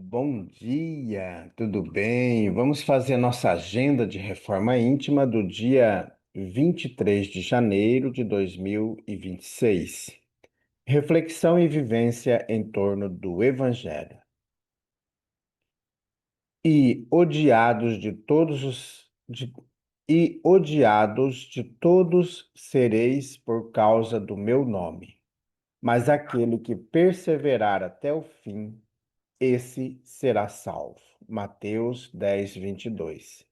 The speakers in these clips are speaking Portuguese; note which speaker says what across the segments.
Speaker 1: Bom dia, tudo bem? Vamos fazer a nossa agenda de reforma íntima do dia 23 de janeiro de 2026. Reflexão e vivência em torno do Evangelho. E odiados de todos sereis por causa do meu nome. Mas aquele que perseverar até o fim, esse será salvo. Mateus 10:22.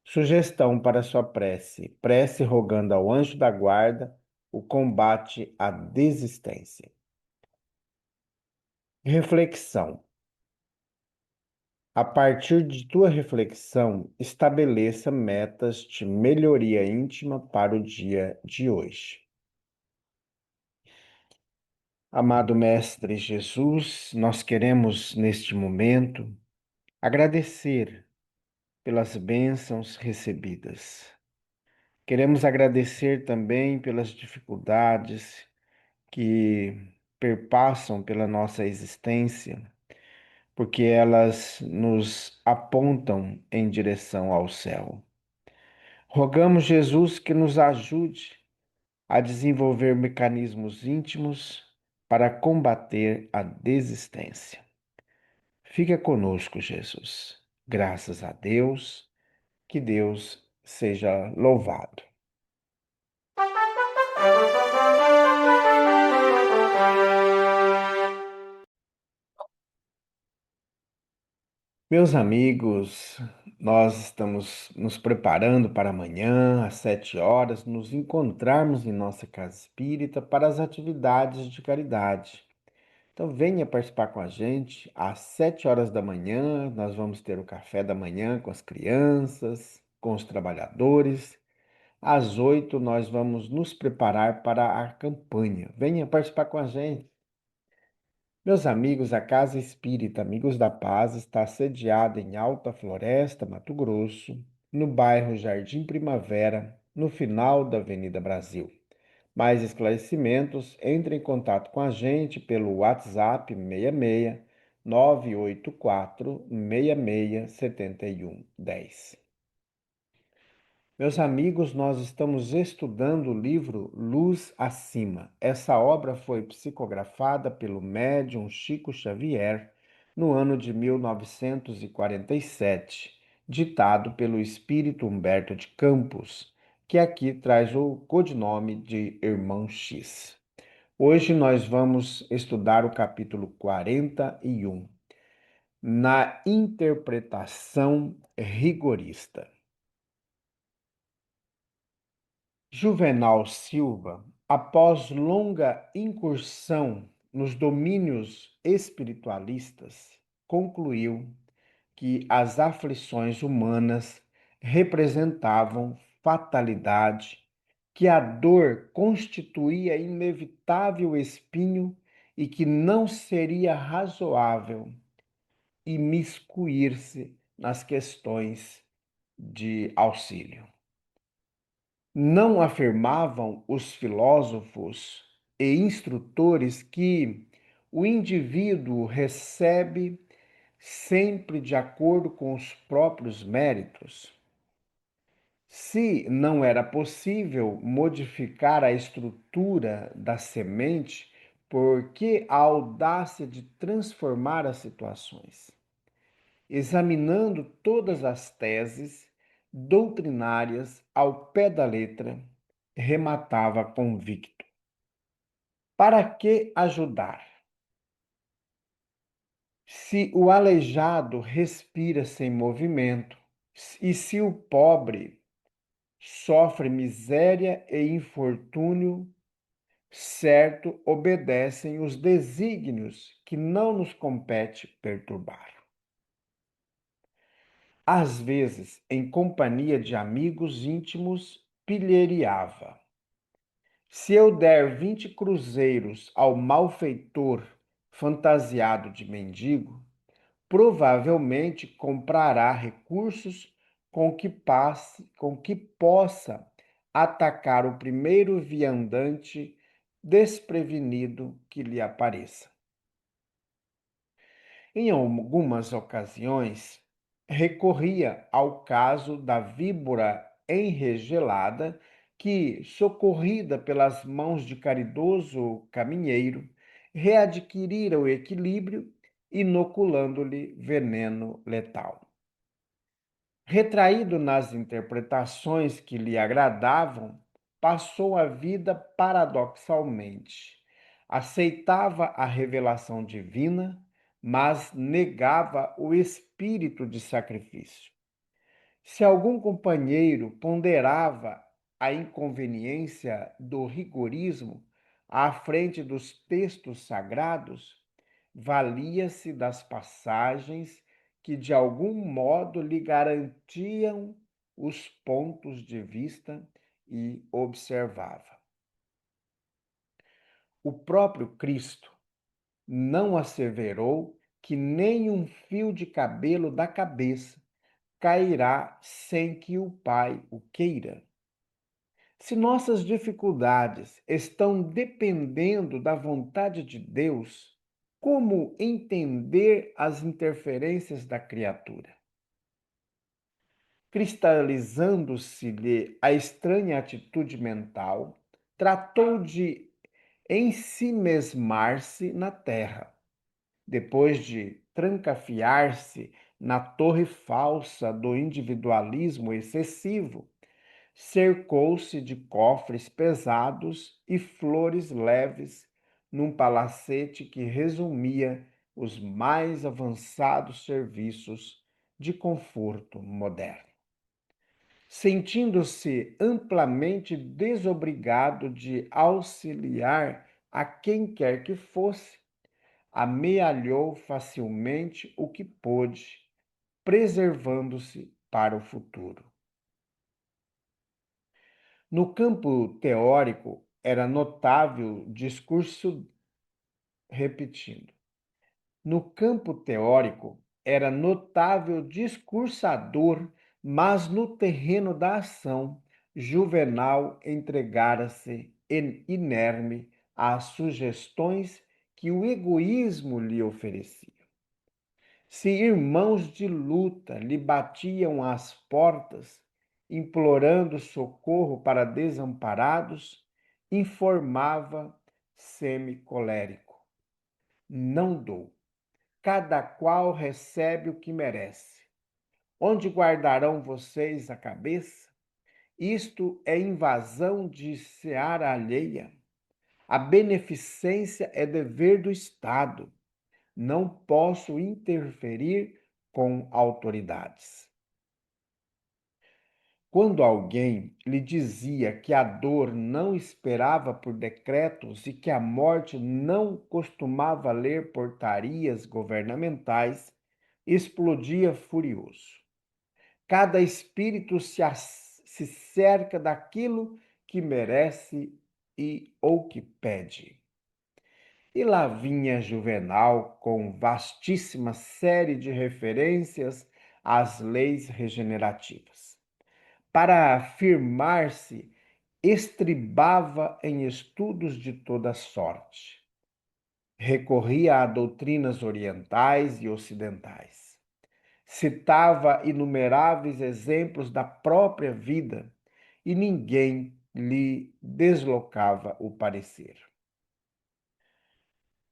Speaker 1: Sugestão para sua prece. Prece rogando ao anjo da guarda o combate à desistência. Reflexão. A partir de tua reflexão, estabeleça metas de melhoria íntima para o dia de hoje. Amado Mestre Jesus, nós queremos neste momento agradecer pelas bênçãos recebidas. Queremos agradecer também pelas dificuldades que perpassam pela nossa existência, porque elas nos apontam em direção ao céu. Rogamos, Jesus, que nos ajude a desenvolver mecanismos íntimos para combater a desistência. Fica conosco, Jesus. Graças a Deus, que Deus seja louvado. Meus amigos, nós estamos nos preparando para amanhã, às 7 horas, nos encontrarmos em nossa casa espírita para as atividades de caridade. Então, venha participar com a gente. Às 7 horas da manhã, nós vamos ter o café da manhã com as crianças, com os trabalhadores. Às 8, nós vamos nos preparar para a campanha. Venha participar com a gente. Meus amigos, a Casa Espírita Amigos da Paz está sediada em Alta Floresta, Mato Grosso, no bairro Jardim Primavera, no final da Avenida Brasil. Mais esclarecimentos, entre em contato com a gente pelo WhatsApp 66 984 66 7110. Meus amigos, nós estamos estudando o livro Luz Acima. Essa obra foi psicografada pelo médium Chico Xavier no ano de 1947, ditado pelo espírito Humberto de Campos, que aqui traz o codinome de Irmão X. Hoje nós vamos estudar o capítulo 41, na interpretação rigorista. Juvenal Silva, após longa incursão nos domínios espiritualistas, concluiu que as aflições humanas representavam fatalidade, que a dor constituía inevitável espinho e que não seria razoável imiscuir-se nas questões de auxílio. Não afirmavam os filósofos e instrutores que o indivíduo recebe sempre de acordo com os próprios méritos? Se não era possível modificar a estrutura da semente, por que a audácia de transformar as situações? Examinando todas as teses doutrinárias ao pé da letra, rematava convicto: para que ajudar? Se o aleijado respira sem movimento, e se o pobre sofre miséria e infortúnio, certo obedecem os desígnios que não nos compete perturbar. Às vezes, em companhia de amigos íntimos, pilheriava: se eu der 20 cruzeiros ao malfeitor fantasiado de mendigo, provavelmente comprará recursos com que possa atacar o primeiro viandante desprevenido que lhe apareça. Em algumas ocasiões, recorria ao caso da víbora enregelada que, socorrida pelas mãos de caridoso caminheiro, readquirira o equilíbrio, inoculando-lhe veneno letal. Retraído nas interpretações que lhe agradavam, passou a vida paradoxalmente. Aceitava a revelação divina, mas negava o espírito de sacrifício. Se algum companheiro ponderava a inconveniência do rigorismo à frente dos textos sagrados, valia-se das passagens que de algum modo lhe garantiam os pontos de vista e observava. O próprio Cristo não asseverou que nem um fio de cabelo da cabeça cairá sem que o Pai o queira. Se nossas dificuldades estão dependendo da vontade de Deus, como entender as interferências da criatura? Cristalizando-se-lhe a estranha atitude mental, tratou de ensimesmar-se na terra. Depois de trancafiar-se na torre falsa do individualismo excessivo, cercou-se de cofres pesados e flores leves num palacete que resumia os mais avançados serviços de conforto moderno. Sentindo-se amplamente desobrigado de auxiliar a quem quer que fosse, amealhou facilmente o que pôde, preservando-se para o futuro. No campo teórico, era notável discurso, repetindo. No campo teórico, era notável discursador, mas no terreno da ação, Juvenal entregara-se inerme às sugestões que o egoísmo lhe oferecia. Se irmãos de luta lhe batiam às portas, implorando socorro para desamparados, informava semicolérico: não dou. Cada qual recebe o que merece. Onde guardarão vocês a cabeça? Isto é invasão de seara alheia. A beneficência é dever do Estado. Não posso interferir com autoridades. Quando alguém lhe dizia que a dor não esperava por decretos e que a morte não costumava ler portarias governamentais, explodia furioso. Cada espírito se cerca daquilo que merece e ou que pede. E lá vinha Juvenal com vastíssima série de referências às leis regenerativas. Para afirmar-se, estribava em estudos de toda sorte. Recorria a doutrinas orientais e ocidentais. Citava inumeráveis exemplos da própria vida e ninguém lhe deslocava o parecer.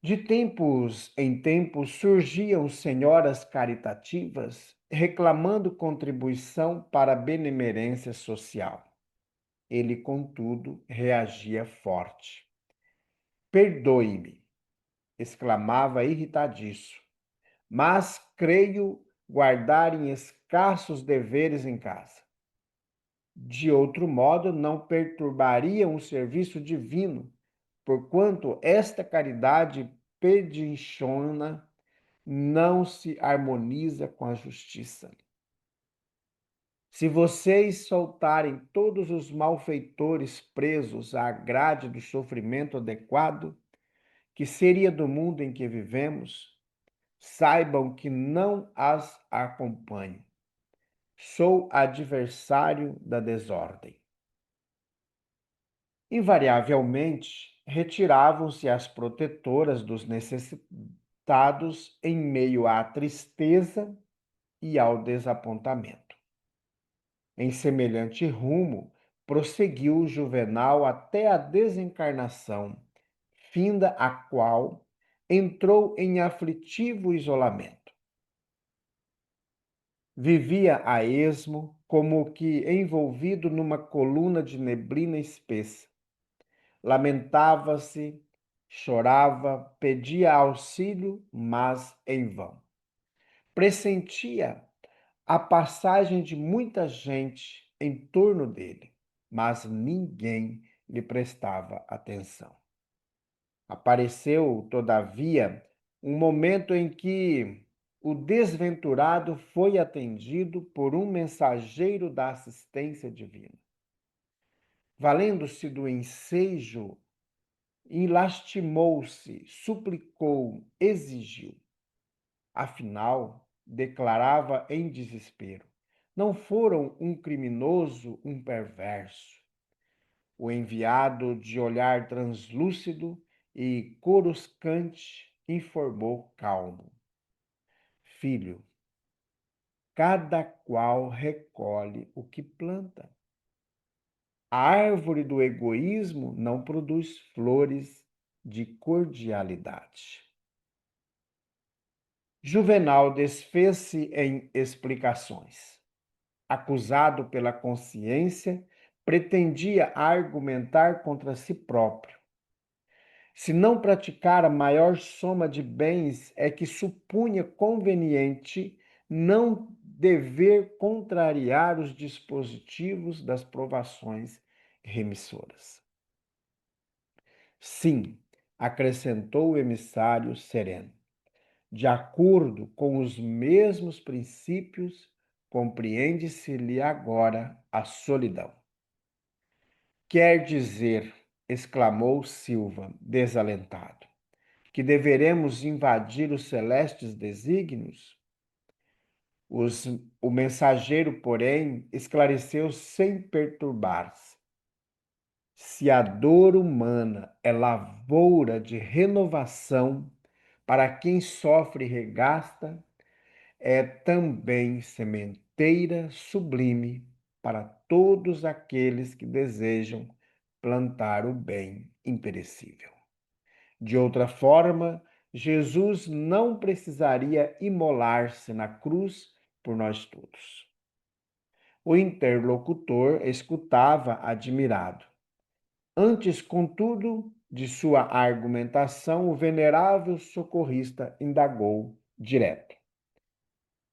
Speaker 1: De tempos em tempos surgiam senhoras caritativas reclamando contribuição para a benemerência social. Ele, contudo, reagia forte. Perdoe-me, exclamava irritadiço, mas creio guardar em escassos deveres em casa. De outro modo, não perturbariam o serviço divino, porquanto esta caridade pedinchona não se harmoniza com a justiça. Se vocês soltarem todos os malfeitores presos à grade do sofrimento adequado, que seria do mundo em que vivemos, saibam que não as acompanho. Sou adversário da desordem. Invariavelmente, retiravam-se as protetoras dos necessitados devastados em meio à tristeza e ao desapontamento. Em semelhante rumo, prosseguiu Juvenal até a desencarnação, finda a qual entrou em aflitivo isolamento. Vivia a esmo, como que envolvido numa coluna de neblina espessa. Lamentava-se, chorava, pedia auxílio, mas em vão. Pressentia a passagem de muita gente em torno dele, mas ninguém lhe prestava atenção. Apareceu, todavia, um momento em que o desventurado foi atendido por um mensageiro da assistência divina. Valendo-se do ensejo, lastimou-se, suplicou, exigiu. Afinal, declarava em desespero, não foram um criminoso, um perverso. O enviado de olhar translúcido e coruscante informou calmo: Filho, cada qual recolhe o que planta. A árvore do egoísmo não produz flores de cordialidade. Juvenal desfez-se em explicações. Acusado pela consciência, pretendia argumentar contra si próprio. Se não praticara maior soma de bens, é que supunha conveniente não dever contrariar os dispositivos das provações remissoras. Sim, acrescentou o emissário sereno, de acordo com os mesmos princípios, compreende-se-lhe agora a solidão. Quer dizer, exclamou Silva, desalentado, que deveremos invadir os celestes desígnios? O mensageiro, porém, esclareceu sem perturbar-se. Se a dor humana é lavoura de renovação para quem sofre e regasta, é também sementeira sublime para todos aqueles que desejam plantar o bem imperecível. De outra forma, Jesus não precisaria imolar-se na cruz por nós todos. O interlocutor escutava admirado. Antes, contudo, de sua argumentação, o venerável socorrista indagou direto.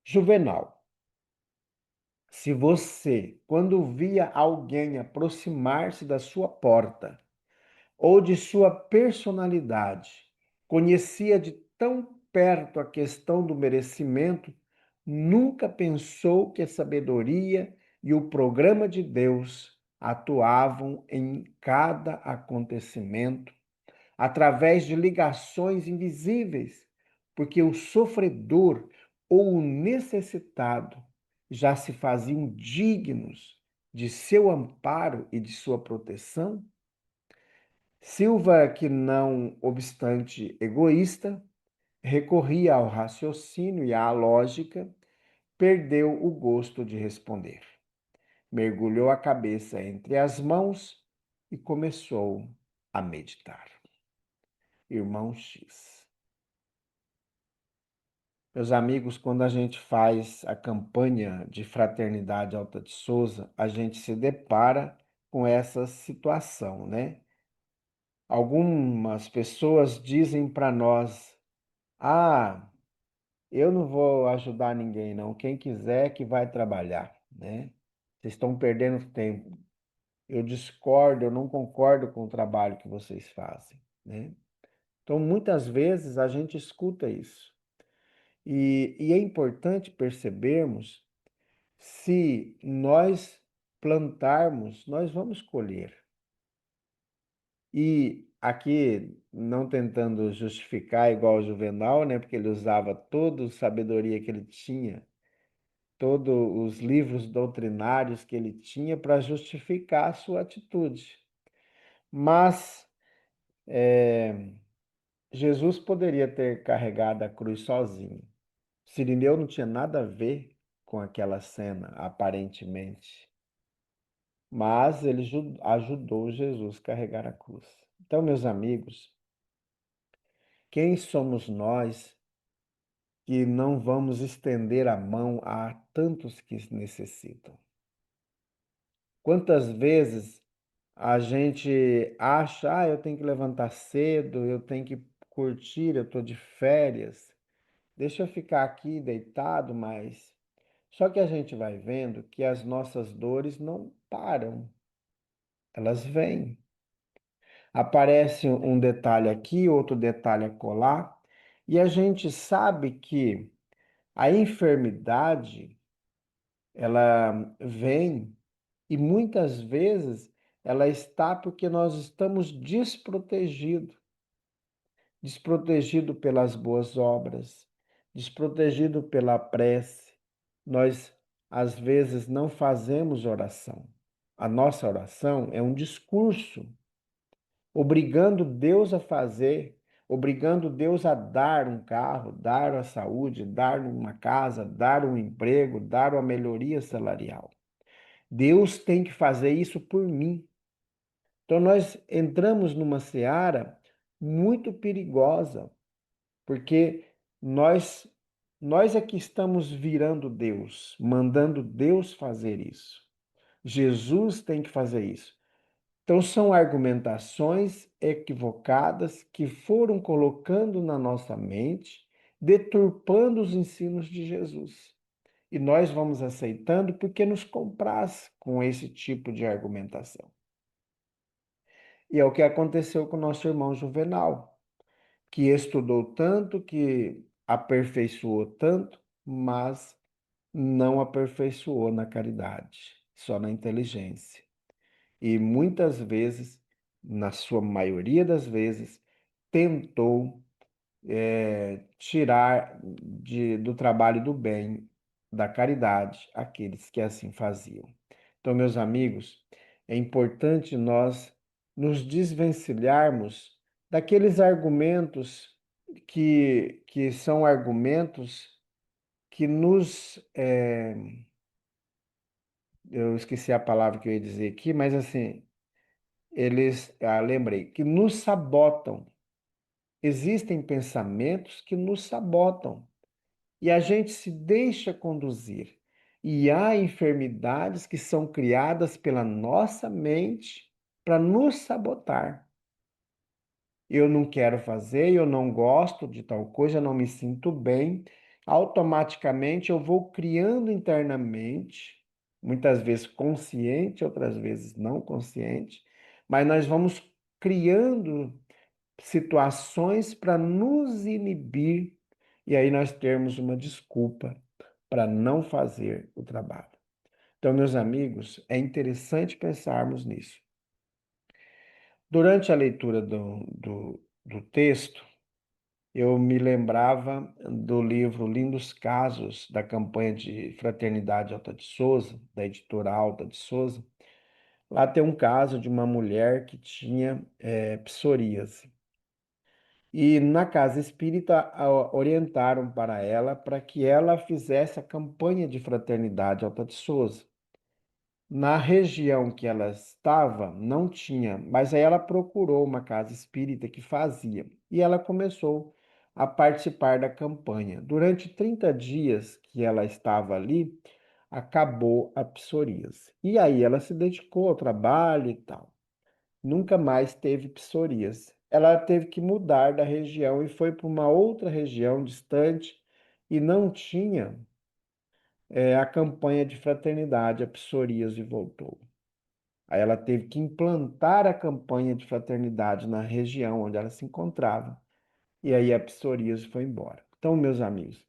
Speaker 1: Juvenal, se você, quando via alguém aproximar-se da sua porta ou de sua personalidade, conhecia de tão perto a questão do merecimento, nunca pensou que a sabedoria e o programa de Deus atuavam em cada acontecimento através de ligações invisíveis, porque o sofredor ou o necessitado já se faziam dignos de seu amparo e de sua proteção? Silva, que não obstante egoísta, recorria ao raciocínio e à lógica, perdeu o gosto de responder. Mergulhou a cabeça entre as mãos e começou a meditar. Irmão X. Meus amigos, quando a gente faz a campanha de Fraternidade Alta de Souza, a gente se depara com essa situação, né? Algumas pessoas dizem para nós: ah, eu não vou ajudar ninguém, não. Quem quiser que vai trabalhar, né? Vocês estão perdendo tempo. Eu discordo, eu não concordo com o trabalho que vocês fazem, né? Então, muitas vezes a gente escuta isso. E é importante percebermos, se nós plantarmos, nós vamos colher. E aqui, não tentando justificar igual o Juvenal, né, porque ele usava toda a sabedoria que ele tinha, todos os livros doutrinários que ele tinha para justificar a sua atitude. Mas Jesus poderia ter carregado a cruz sozinho. Cirineu não tinha nada a ver com aquela cena, aparentemente, mas ele ajudou Jesus a carregar a cruz. Então, meus amigos, quem somos nós que não vamos estender a mão a tantos que necessitam? Quantas vezes a gente acha, eu tenho que levantar cedo, eu tenho que curtir, eu estou de férias, deixa eu ficar aqui deitado, mas só que a gente vai vendo que as nossas dores não param, elas vêm. Aparece um detalhe aqui, outro detalhe acolá, e a gente sabe que a enfermidade, ela vem e muitas vezes ela está porque nós estamos desprotegidos, desprotegido pelas boas obras, desprotegido pela prece. Nós, às vezes, não fazemos oração. A nossa oração é um discurso, obrigando Deus a fazer, obrigando Deus a dar um carro, dar a saúde, dar uma casa, dar um emprego, dar uma melhoria salarial. Deus tem que fazer isso por mim. Então, nós entramos numa seara muito perigosa, porque nós nós é que estamos virando Deus, mandando Deus fazer isso. Jesus tem que fazer isso. Então são argumentações equivocadas que foram colocando na nossa mente, deturpando os ensinos de Jesus. E nós vamos aceitando porque nos compraz com esse tipo de argumentação. E é o que aconteceu com o nosso irmão Juvenal, que estudou tanto, que aperfeiçoou tanto, mas não aperfeiçoou na caridade, só na inteligência. E muitas vezes, na sua maioria das vezes, tentou tirar do trabalho do bem, da caridade, aqueles que assim faziam. Então, meus amigos, é importante nós nos desvencilharmos daqueles argumentos que são argumentos que eu esqueci a palavra que eu ia dizer aqui, mas assim, lembrei, que nos sabotam. Existem pensamentos que nos sabotam e a gente se deixa conduzir. E há enfermidades que são criadas pela nossa mente para nos sabotar. Eu não quero fazer, eu não gosto de tal coisa, eu não me sinto bem. Automaticamente eu vou criando internamente, muitas vezes consciente, outras vezes não consciente, mas nós vamos criando situações para nos inibir e aí nós termos uma desculpa para não fazer o trabalho. Então, meus amigos, é interessante pensarmos nisso. Durante a leitura do texto, eu me lembrava do livro Lindos Casos, da campanha de Fraternidade Alta de Souza, da editora Alta de Souza. Lá tem um caso de uma mulher que tinha psoríase. E na casa espírita orientaram para ela para que ela fizesse a campanha de fraternidade Alta de Souza. Na região que ela estava, não tinha, mas aí ela procurou uma casa espírita que fazia e ela começou a participar da campanha. Durante 30 dias que ela estava ali, acabou a psoríase. E aí ela se dedicou ao trabalho e tal. Nunca mais teve psoríase. Ela teve que mudar da região e foi para uma outra região distante e não tinha a campanha de fraternidade, a psoríase voltou. Aí ela teve que implantar a campanha de fraternidade na região onde ela se encontrava. E aí a psoríase foi embora. Então, meus amigos,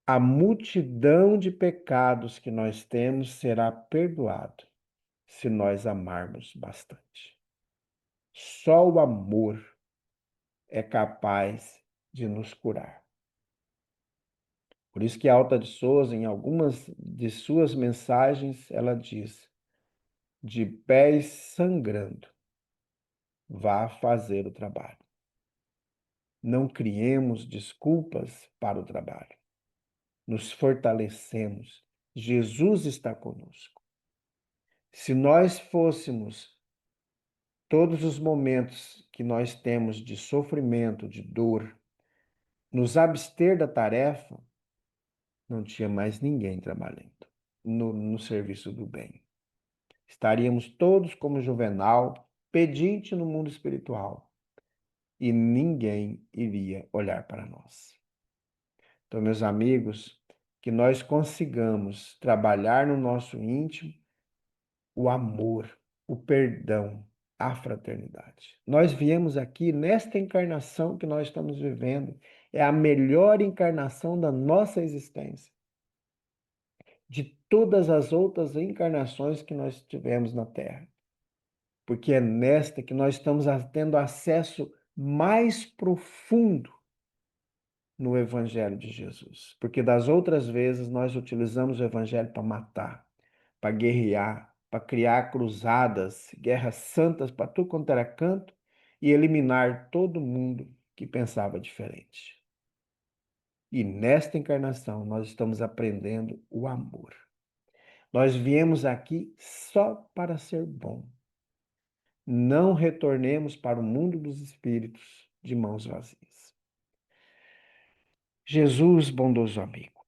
Speaker 1: a multidão de pecados que nós temos será perdoado se nós amarmos bastante. Só o amor é capaz de nos curar. Por isso que a Alta de Souza, em algumas de suas mensagens, ela diz: de pés sangrando, vá fazer o trabalho. Não criemos desculpas para o trabalho. Nos fortalecemos. Jesus está conosco. Se nós fôssemos todos os momentos que nós temos de sofrimento, de dor, nos abster da tarefa, não tinha mais ninguém trabalhando no serviço do bem. Estaríamos todos como Juvenal, pedinte no mundo espiritual, e ninguém iria olhar para nós. Então, meus amigos, que nós consigamos trabalhar no nosso íntimo o amor, o perdão, a fraternidade. Nós viemos aqui nesta encarnação que nós estamos vivendo, é a melhor encarnação da nossa existência, de todas as outras encarnações que nós tivemos na Terra, porque é nesta que nós estamos tendo acesso mais profundo no Evangelho de Jesus, porque das outras vezes nós utilizamos o Evangelho para matar, para guerrear, para criar cruzadas, guerras santas para tudo quanto era canto e eliminar todo mundo que pensava diferente. E nesta encarnação nós estamos aprendendo o amor. Nós viemos aqui só para ser bom. Não retornemos para o mundo dos espíritos de mãos vazias. Jesus, bondoso amigo,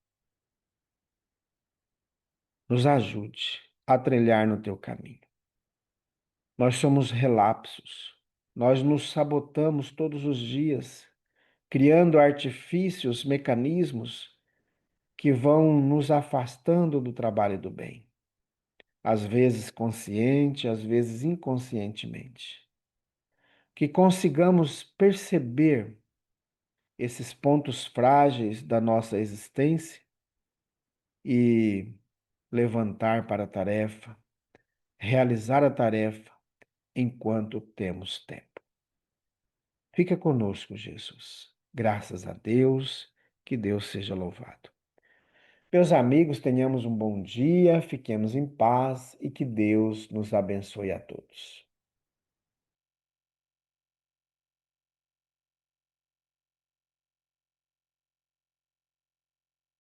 Speaker 1: nos ajude a trilhar no teu caminho. Nós somos relapsos. Nós nos sabotamos todos os dias, criando artifícios, mecanismos que vão nos afastando do trabalho do bem. Às vezes consciente, às vezes inconscientemente. Que consigamos perceber esses pontos frágeis da nossa existência e levantar para a tarefa, realizar a tarefa enquanto temos tempo. Fica conosco, Jesus. Graças a Deus, que Deus seja louvado. Meus amigos, tenhamos um bom dia, fiquemos em paz e que Deus nos abençoe a todos.